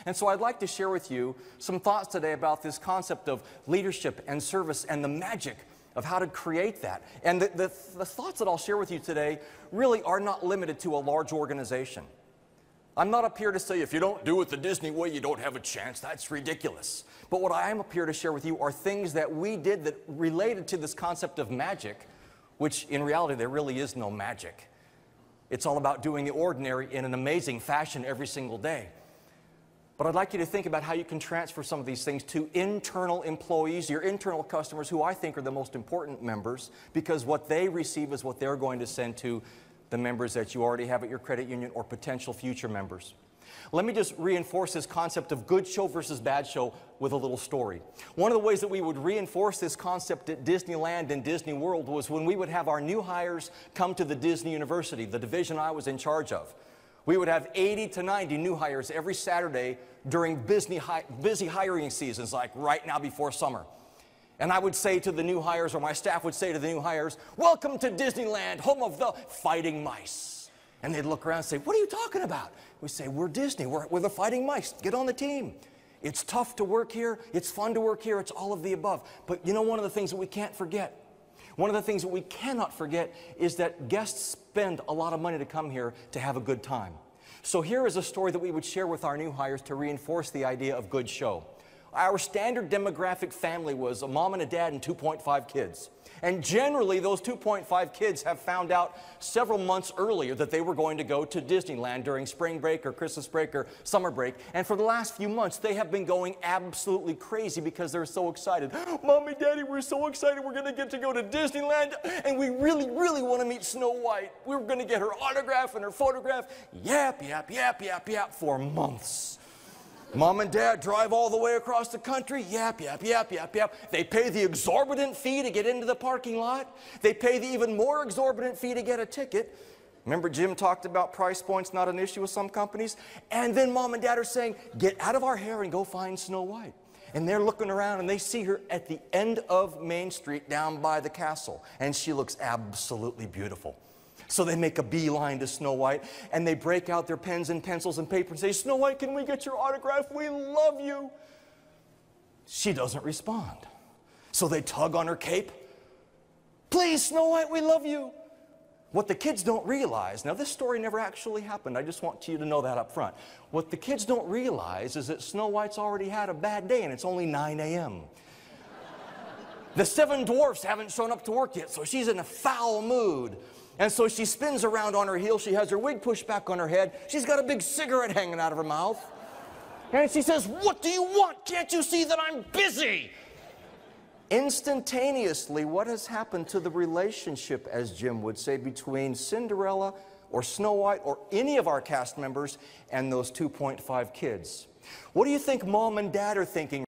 And so I'd like to share with you some thoughts today about this concept of leadership and service and the magic of how to create that. And the thoughts that I'll share with you today really are not limited to a large organization. I'm not up here to say if you don't do it the Disney way, you don't have a chance. That's ridiculous. But what I am up here to share with you are things that we did that related to this concept of magic, which in reality there really is no magic. It's all about doing the ordinary in an amazing fashion every single day. But I'd like you to think about how you can transfer some of these things to internal employees, your internal customers, who I think are the most important members, because what they receive is what they're going to send to the members that you already have at your credit union or potential future members. Let me just reinforce this concept of good show versus bad show with a little story. One of the ways that we would reinforce this concept at Disneyland and Disney World was when we would have our new hires come to the Disney University, the division I was in charge of. We would have 80 to 90 new hires every Saturday during busy hiring seasons, like right now before summer. And I would say to the new hires, or my staff would say to the new hires, "Welcome to Disneyland, home of the fighting mice." And they'd look around and say, "What are you talking about?" We say, "We're Disney, we're the fighting mice. Get on the team. It's tough to work here, it's fun to work here, it's all of the above." But you know, one of the things that we can't forget, one of the things that we cannot forget is that guests spend a lot of money to come here to have a good time. So here is a story that we would share with our new hires to reinforce the idea of good show. Our standard demographic family was a mom and a dad and 2.5 kids. And generally, those 2.5 kids have found out several months earlier that they were going to go to Disneyland during spring break or Christmas break or summer break. And for the last few months, they have been going absolutely crazy because they're so excited. "Mommy, Daddy, we're so excited. We're going to get to go to Disneyland. And we really, really want to meet Snow White. We're going to get her autograph and her photograph." Yap, yap, yap, yap, yap for months. Mom and Dad drive all the way across the country. Yap, yap, yap, yap, yap. They pay the exorbitant fee to get into the parking lot. They pay the even more exorbitant fee to get a ticket. Remember Jim talked about price points not an issue with some companies? And then Mom and Dad are saying, "Get out of our hair and go find Snow White." And they're looking around and they see her at the end of Main Street down by the castle. And she looks absolutely beautiful. So they make a beeline to Snow White, and they break out their pens and pencils and paper and say, "Snow White, can we get your autograph? We love you." She doesn't respond. So they tug on her cape. "Please, Snow White, we love you." What the kids don't realize, now this story never actually happened, I just want you to know that up front. What the kids don't realize is that Snow White's already had a bad day and it's only 9 a.m. The 7 dwarfs haven't shown up to work yet, so she's in a foul mood. And so she spins around on her heel. She has her wig pushed back on her head. She's got a big cigarette hanging out of her mouth. And she says, "What do you want? Can't you see that I'm busy?" Instantaneously, what has happened to the relationship, as Jim would say, between Cinderella or Snow White or any of our cast members and those 2.5 kids? What do you think Mom and Dad are thinking